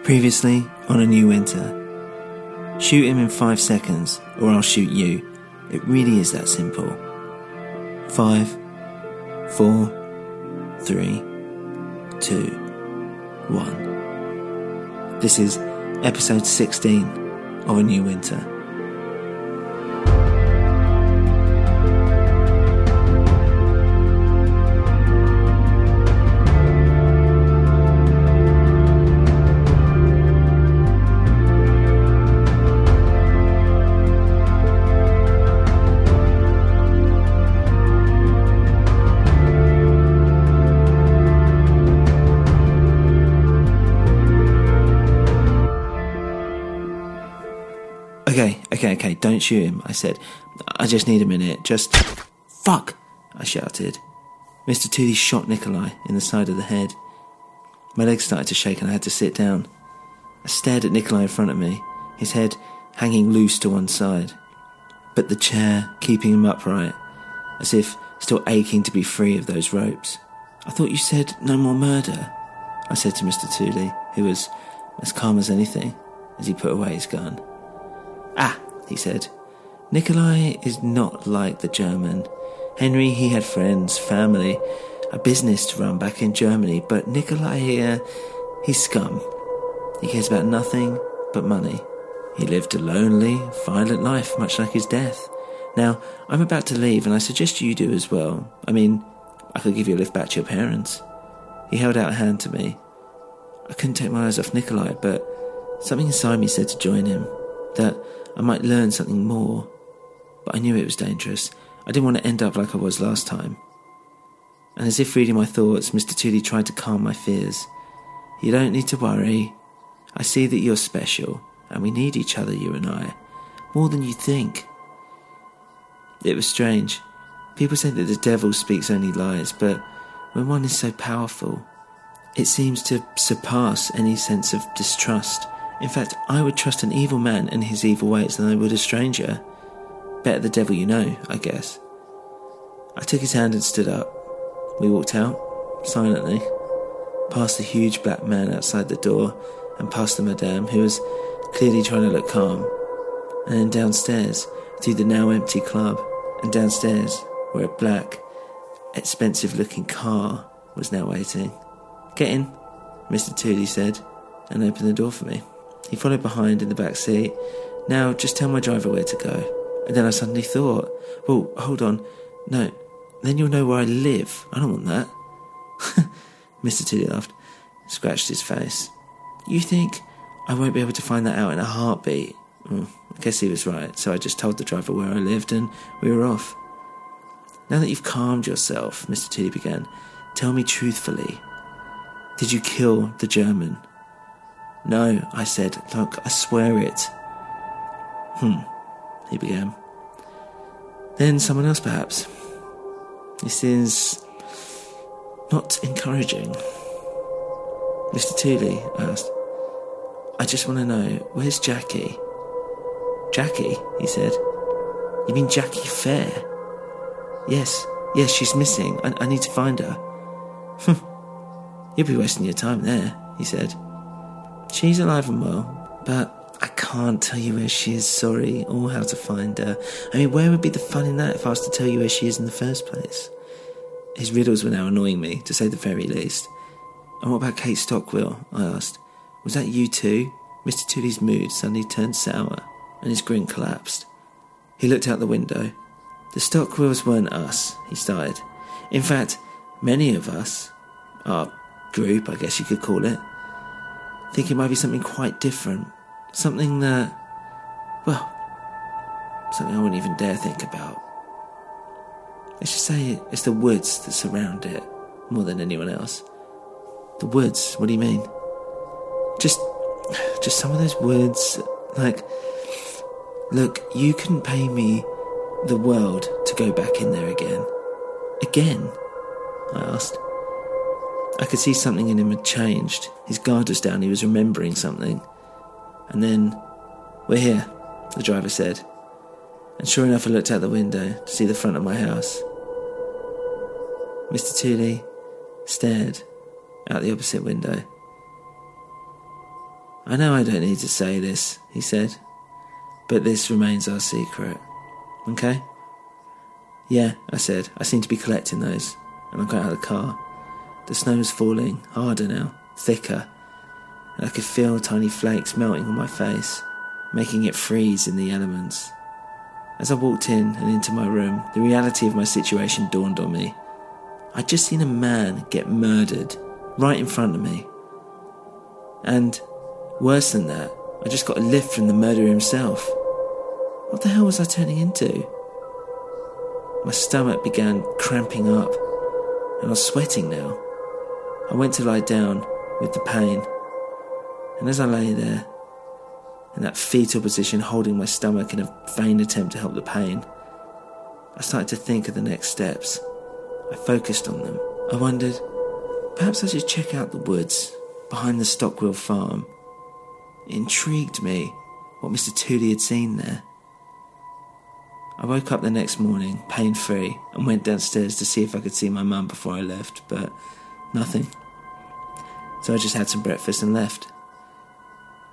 Previously on A New Winter. Shoot him in 5 seconds or I'll shoot you. It really is that simple. 5, 4, 3, 2, 1. This is episode 16 of A New Winter. Okay, don't shoot him, I said. I just need a minute, just... Fuck! I shouted. Mr Tooley shot Nikolai in the side of the head. My legs started to shake and I had to sit down. I stared at Nikolai in front of me, his head hanging loose to one side, but the chair keeping him upright, as if still aching to be free of those ropes. I thought you said no more murder, I said to Mr Tooley, who was as calm as anything, as he put away his gun. Ah, he said, Nikolai is not like the German. Henry, he had friends, family, a business to run back in Germany, but Nikolai here, he's scum. He cares about nothing but money. He lived a lonely, violent life, much like his death. Now, I'm about to leave, and I suggest you do as well. I mean, I could give you a lift back to your parents. He held out a hand to me. I couldn't take my eyes off Nikolai, but something inside me said to join him, that I might learn something more, but I knew it was dangerous. I didn't want to end up like I was last time. And as if reading my thoughts, Mr Tooley tried to calm my fears. You don't need to worry. I see that you're special, and we need each other, you and I, more than you think. It was strange. People say that the devil speaks only lies, but when one is so powerful, it seems to surpass any sense of distrust. In fact, I would trust an evil man and his evil ways than I would a stranger. Better the devil you know, I guess. I took his hand and stood up. We walked out, silently, past the huge black man outside the door and past the madame, who was clearly trying to look calm, and then downstairs, through the now empty club, and downstairs, where a black, expensive-looking car was now waiting. Get in, Mr Tooley said, and opened the door for me. He followed behind in the back seat. Now, just tell my driver where to go. And then I suddenly thought, well, hold on. No, then you'll know where I live. I don't want that. Mr Tooley laughed, scratched his face. You think I won't be able to find that out in a heartbeat? I guess he was right, so I just told the driver where I lived and we were off. Now that you've calmed yourself, Mr Tooley began, tell me truthfully, did you kill the German? No, I said. Look, I swear it. He began. Then someone else, perhaps. This is not encouraging. Mr Tooley asked. I just want to know, where's Jackie? Jackie, he said. You mean Jackie Fair? Yes, she's missing. I need to find her. You'll be wasting your time there, he said. She's alive and well, but I can't tell you where she is, sorry, or how to find her. I mean, where would be the fun in that if I was to tell you where she is in the first place? His riddles were now annoying me, to say the very least. And what about Kate Stockwell? I asked. Was that you too? Mr Tooley's mood suddenly turned sour, and his grin collapsed. He looked out the window. The Stockwells weren't us, he started. In fact, many of us, our group, I guess you could call it, think it might be something quite different. Something that, well, something I wouldn't even dare think about. Let's just say it's the woods that surround it, more than anyone else. The woods, what do you mean? Just some of those woods, like, look, you couldn't pay me the world to go back in there again. Again? I asked. I could see something in him had changed. His guard was down, he was remembering something. And then, we're here, the driver said. And sure enough, I looked out the window to see the front of my house. Mr Tooley stared out the opposite window. "I know I don't need to say this," he said, "but this remains our secret. Okay?" "Yeah," I said. I seemed to be collecting those, and I got out of the car. The snow was falling, harder now, thicker, and I could feel tiny flakes melting on my face, making it freeze in the elements. As I walked in and into my room, the reality of my situation dawned on me. I'd just seen a man get murdered right in front of me. And worse than that, I just got a lift from the murderer himself. What the hell was I turning into? My stomach began cramping up, and I was sweating now. I went to lie down with the pain, and as I lay there, in that fetal position holding my stomach in a vain attempt to help the pain, I started to think of the next steps. I focused on them. I wondered, perhaps I should check out the woods behind the Stockwell farm. It intrigued me what Mr Tooley had seen there. I woke up the next morning, pain-free, and went downstairs to see if I could see my mum before I left, but nothing. So I just had some breakfast and left.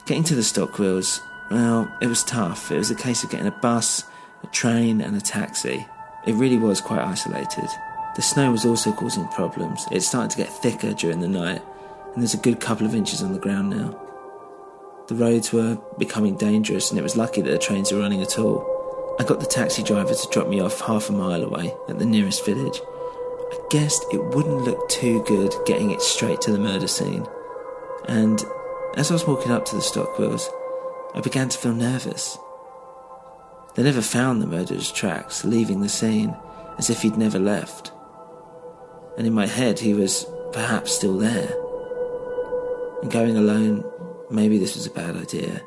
Getting to the Stockwells, well, it was tough. It was a case of getting a bus, a train and a taxi. It really was quite isolated. The snow was also causing problems. It started to get thicker during the night, and there's a good couple of inches on the ground now. The roads were becoming dangerous, and it was lucky that the trains were running at all. I got the taxi driver to drop me off half a mile away at the nearest village. I guessed it wouldn't look too good getting it straight to the murder scene. And as I was walking up to the Stockwells, I began to feel nervous. They never found the murderer's tracks, leaving the scene as if he'd never left. And in my head, he was perhaps still there. And going alone, maybe this was a bad idea.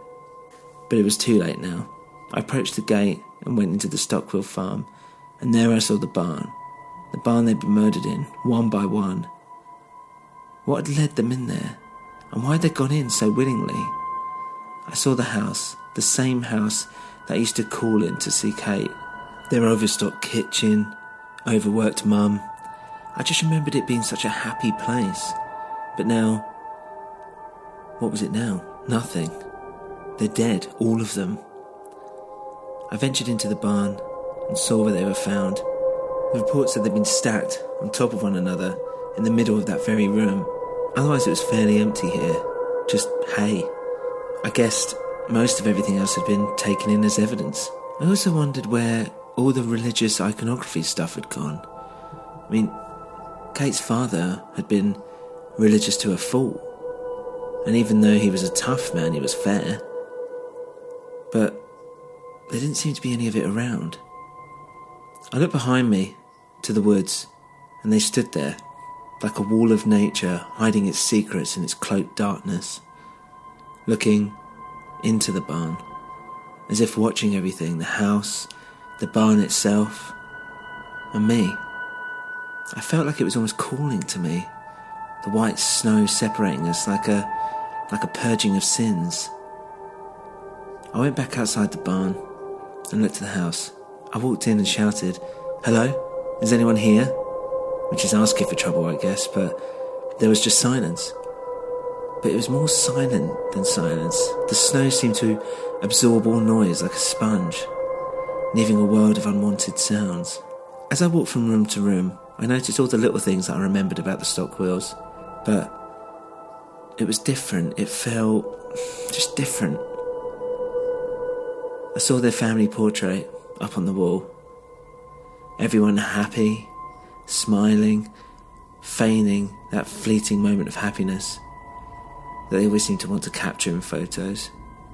But it was too late now. I approached the gate and went into the Stockwell farm, and there I saw the barn they'd been murdered in, one by one. What had led them in there, and why had they gone in so willingly? I saw the house, the same house that I used to call in to see Kate. Their overstocked kitchen, overworked mum. I just remembered it being such a happy place. But now, what was it now? Nothing. They're dead, all of them. I ventured into the barn and saw where they were found. The report said they'd been stacked on top of one another in the middle of that very room. Otherwise it was fairly empty here, just hay. I guessed most of everything else had been taken in as evidence. I also wondered where all the religious iconography stuff had gone. I mean, Kate's father had been religious to a fault, and even though he was a tough man, he was fair. But there didn't seem to be any of it around. I looked behind me to the woods, and they stood there, like a wall of nature hiding its secrets in its cloaked darkness, looking into the barn, as if watching everything, the house, the barn itself, and me. I felt like it was almost calling to me, the white snow separating us like a purging of sins. I went back outside the barn and looked at the house. I walked in and shouted, "Hello? Is anyone here?" Which is asking for trouble, I guess, but there was just silence. But it was more silent than silence. The snow seemed to absorb all noise like a sponge, leaving a world of unwanted sounds. As I walked from room to room, I noticed all the little things that I remembered about the Stockwells, but it was different. It felt just different. I saw their family portrait up on the wall. Everyone happy, smiling, feigning that fleeting moment of happiness that they always seem to want to capture in photos.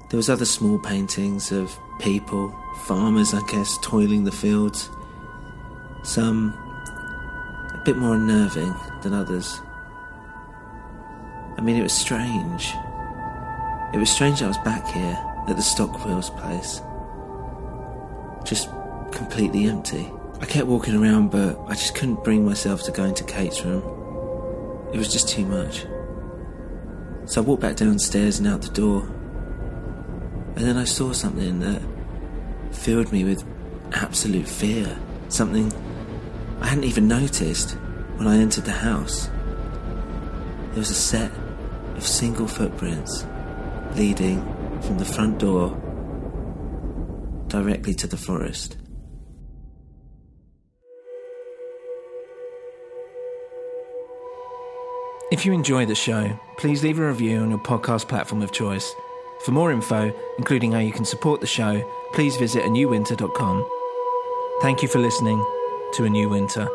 There was other small paintings of people, farmers I guess, toiling the fields. Some a bit more unnerving than others. I mean, it was strange. It was strange that I was back here at the Stockwells place. Just completely empty. I kept walking around, but I just couldn't bring myself to go into Kate's room. It was just too much. So I walked back downstairs and out the door, and then I saw something that filled me with absolute fear. Something I hadn't even noticed when I entered the house. There was a set of single footprints leading from the front door directly to the forest. If you enjoy the show, please leave a review on your podcast platform of choice. For more info, including how you can support the show, please visit anewwinter.com. Thank you for listening to A New Winter.